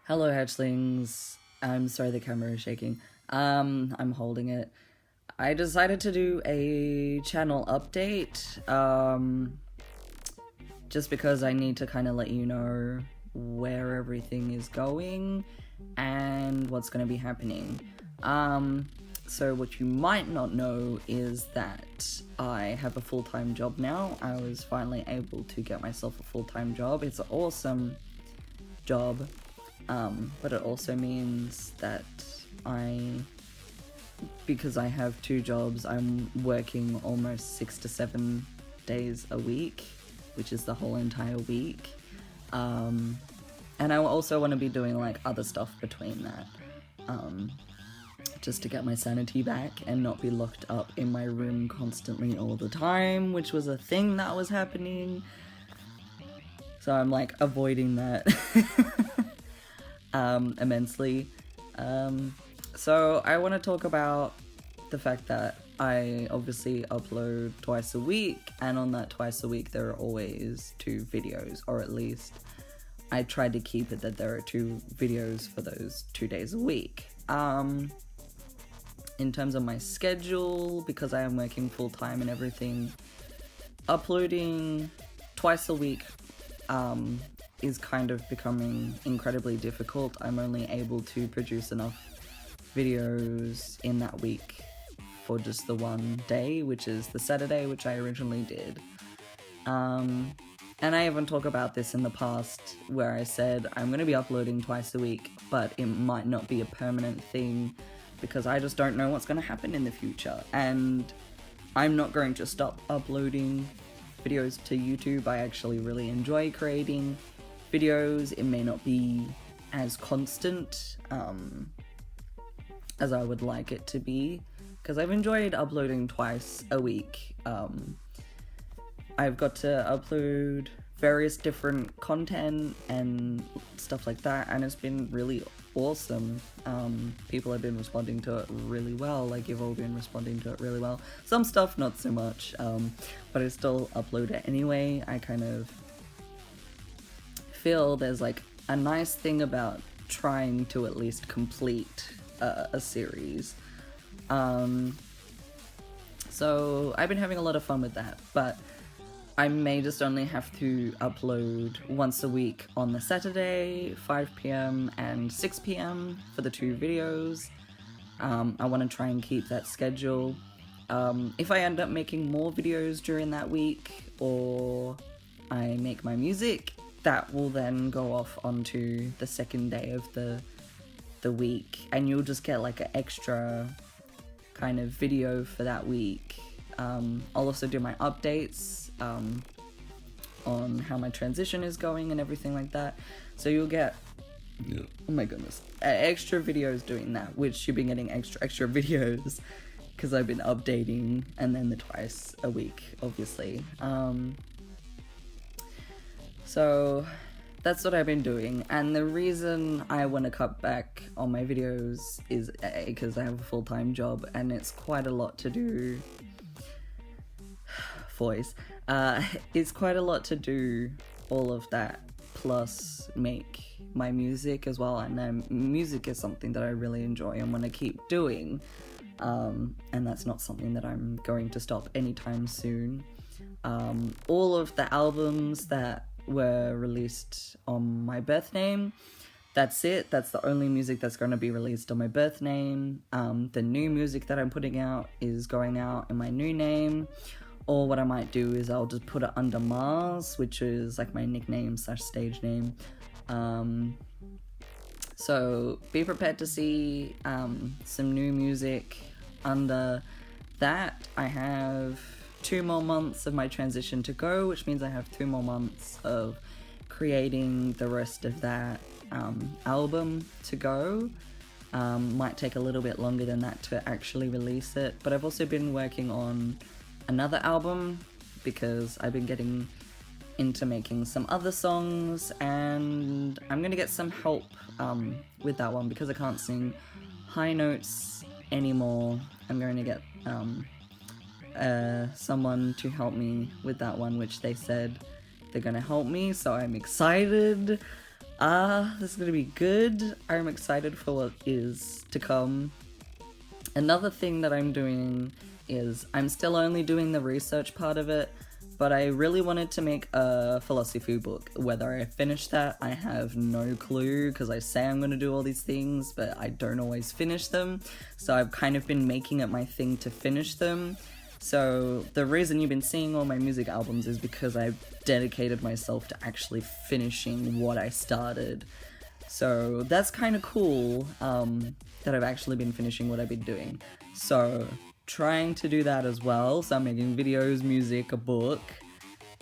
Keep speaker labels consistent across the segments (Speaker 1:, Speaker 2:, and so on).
Speaker 1: Hello, hatchlings. I'm sorry the camera is shaking. I'm holding it. I decided to do a channel update, just because I need to kind of let you know where everything is going and what's going to be happening. So what you might not know is that I have a full-time job now. I was finally able to get myself a full-time job. It's an awesome job. But it also means that because I have two jobs, I'm working almost 6 to 7 days a week, which is the whole entire week. And I also want to be doing like other stuff between that, just to get my sanity back and not be locked up in my room constantly all the time, which was a thing that was happening. So I'm like avoiding that. Immensely. So I want to talk about the fact that I obviously upload twice a week, and on that twice a week there are always 2 videos, or at least I tried to keep it that there are 2 videos for those 2 days a week. In terms of my schedule, because I am working full-time and everything, uploading twice a week is kind of becoming incredibly difficult. I'm only able to produce enough videos in that week for just the one day, which is the Saturday, which I originally did. And I even talked about this in the past where I said I'm going to be uploading twice a week, but it might not be a permanent thing because I just don't know what's going to happen in the future. And I'm not going to stop uploading videos to YouTube. I actually really enjoy creating videos. It may not be as constant as I would like it to be, because I've enjoyed uploading twice a week. I've got to upload various different content and stuff like that, and it's been really awesome. People have been responding to it really well. Like, you've all been responding to it really well. Some stuff not so much, but I still upload it anyway. I kind of feel there's like a nice thing about trying to at least complete a series. So I've been having a lot of fun with that, but I may just only have to upload once a week on the Saturday, 5 p.m. and 6 p.m. for the 2 videos. I want to try and keep that schedule. If I end up making more videos during that week, or I make my music, that will then go off onto the second day of the week, and you'll just get like an extra kind of video for that week. I'll also do my updates on how my transition is going and everything like that. So you'll get, oh my goodness, extra videos doing that, which you've been getting extra videos because I've been updating, and then the twice a week, obviously. So that's what I've been doing, and the reason I want to cut back on my videos is because I have a full-time job and it's quite a lot to do. Voice. It's quite a lot to do all of that, plus make my music as well, and music is something that I really enjoy and want to keep doing, and that's not something that I'm going to stop anytime soon. All of the albums that were released on my birth name, that's it. That's the only music that's going to be released on my birth name. The new music that I'm putting out is going out in my new name, or what I might do is I'll just put it under Mars, which is like my nickname / stage name. So be prepared to see some new music under that. I have 2 more months of my transition to go, which means I have 2 more months of creating the rest of that album to go. Might take a little bit longer than that to actually release it, but I've also been working on another album because I've been getting into making some other songs, and I'm gonna get some help with that one because I can't sing high notes anymore. I'm going to get someone to help me with that one, which they said they're gonna help me, so I'm excited. This is gonna be good. I'm excited for what is to come. Another thing that I'm doing is I'm still only doing the research part of it, but I really wanted to make a philosophy book. Whether I finish that, I have no clue, because I say I'm going to do all these things, but I don't always finish them. So I've kind of been making it my thing to finish them. So the reason you've been seeing all my music albums is because I've dedicated myself to actually finishing what I started. So that's kind of cool, that I've actually been finishing what I've been doing. So trying to do that as well. So I'm making videos, music, a book.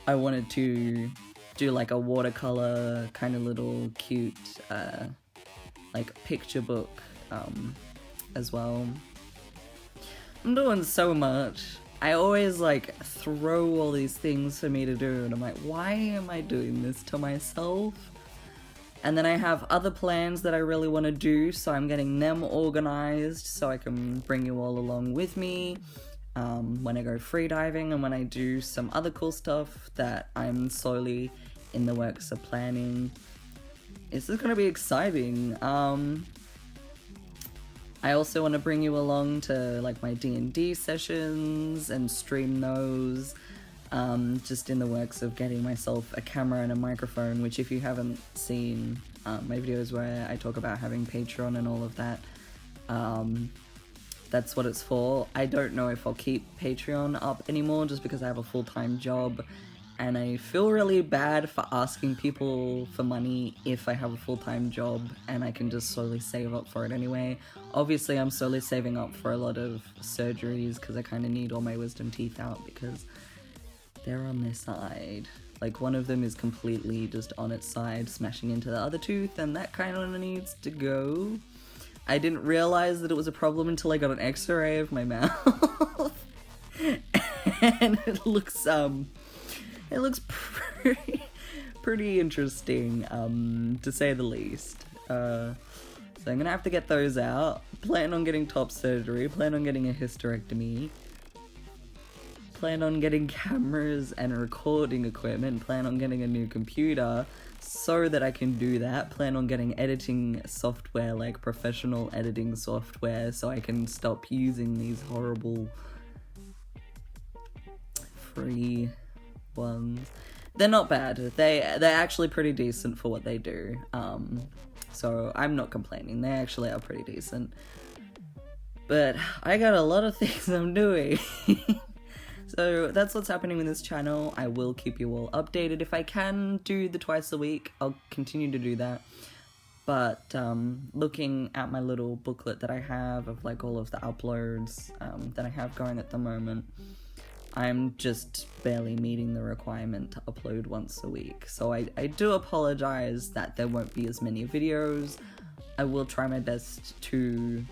Speaker 1: I wanted to do like a watercolor kind of little cute like picture book as well. I'm doing so much. I always like throw all these things for me to do and I'm like, why am I doing this to myself? And then I have other plans that I really want to do, so I'm getting them organized so I can bring you all along with me when I go freediving and when I do some other cool stuff that I'm slowly in the works of planning. This is going to be exciting. I also want to bring you along to like my D&D sessions and stream those. Just in the works of getting myself a camera and a microphone, which if you haven't seen my videos where I talk about having Patreon and all of that, that's what it's for. I don't know if I'll keep Patreon up anymore just because I have a full-time job and I feel really bad for asking people for money if I have a full-time job and I can just slowly save up for it anyway. Obviously I'm slowly saving up for a lot of surgeries because I kind of need all my wisdom teeth out because they're on their side. Like one of them is completely just on its side, smashing into the other tooth, and that kind of needs to go. I didn't realize that it was a problem until I got an x-ray of my mouth. And it looks pretty interesting, to say the least. So I'm gonna have to get those out. Plan on getting top surgery, plan on getting a hysterectomy. Plan on getting cameras and recording equipment, plan on getting a new computer so that I can do that, plan on getting editing software, like professional editing software, so I can stop using these horrible free ones. They're not bad, they're actually pretty decent for what they do, so I'm not complaining, they actually are pretty decent. But I got a lot of things I'm doing. So that's what's happening with this channel. I will keep you all updated. If I can do the twice a week, I'll continue to do that. But looking at my little booklet that I have of like all of the uploads that I have going at the moment, I'm just barely meeting the requirement to upload once a week. So I do apologize that there won't be as many videos. I will try my best to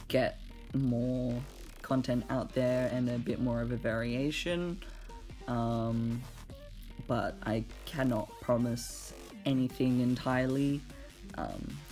Speaker 1: get more content out there and a bit more of a variation, but I cannot promise anything entirely,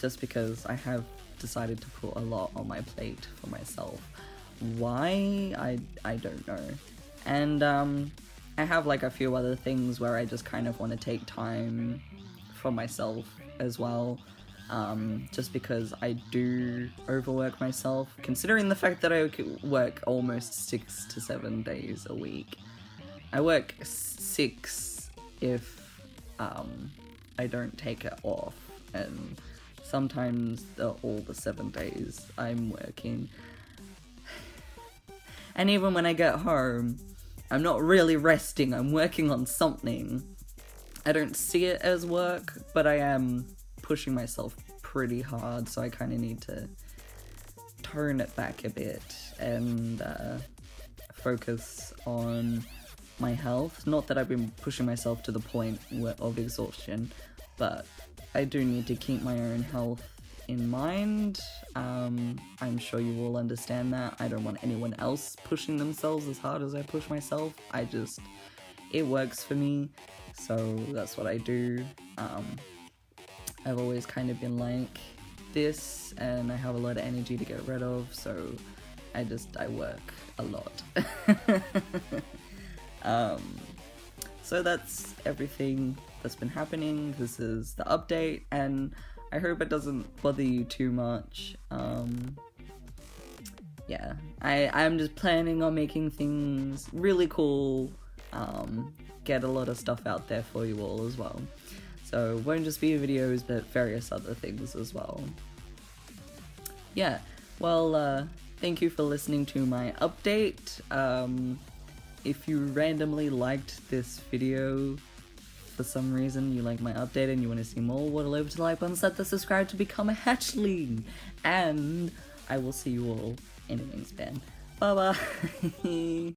Speaker 1: just because I have decided to put a lot on my plate for myself. Why? I don't know. And I have like a few other things where I just kind of want to take time for myself as well. Just because I do overwork myself, considering the fact that I work almost 6 to 7 days a week. I work 6 if I don't take it off, and sometimes all the 7 days I'm working. And even when I get home, I'm not really resting, I'm working on something. I don't see it as work, but I am pushing myself pretty hard, so I kind of need to tone it back a bit and focus on my health. Not that I've been pushing myself to the point of exhaustion, but I do need to keep my own health in mind. I'm sure you will understand that. I don't want anyone else pushing themselves as hard as I push myself. It works for me, so that's what I do. I've always kind of been like this, and I have a lot of energy to get rid of, so I work a lot. So that's everything that's been happening. This is the update, and I hope it doesn't bother you too much. Yeah, I'm just planning on making things really cool, get a lot of stuff out there for you all as well. So it won't just be videos, but various other things as well. Yeah, well, thank you for listening to my update. If you randomly liked this video, for some reason you like my update and you want to see more, waddle over to the like button, set the subscribe to become a hatchling, and I will see you all in a wingspan. Bye bye.